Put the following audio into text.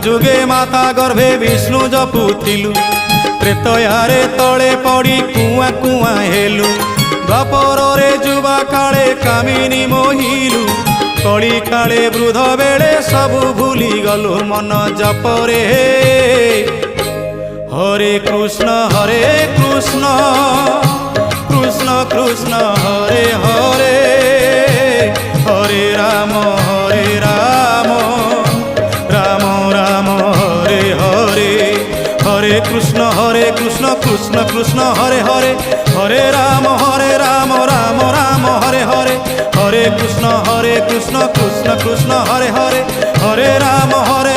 ଯୁଗେ ମାତା ଗର୍ଭେ ବିଷ୍ଣୁ ଜପୁଥିଲୁ, ତ୍ରେତୟାରେ ତଳେ ପଡ଼ି କୁଆଁ କୁଆଁ ହେଲୁ, ଦ୍ୱାପରରେ ଯୁବା କାଳେ କାମିନୀ ମୋହିଲୁ, କଳି କାଳେ ବୃଦ୍ଧ ବେଳେ ସବୁ ଭୁଲି ଗଲୁ ମନ ଜପରେ। ହରେ କୃଷ୍ଣ କୃଷ୍ଣ କୃଷ୍ଣ ହରେ ହରେ, হরে রাম রাম রাম হরে হরে, হরে কৃষ্ণ কৃষ্ণ কৃষ্ণ হরে হরে, হরে রাম রাম রাম হরে হরে, হরে কৃষ্ণ কৃষ্ণ কৃষ্ণ হরে হরে, হরে রাম হরে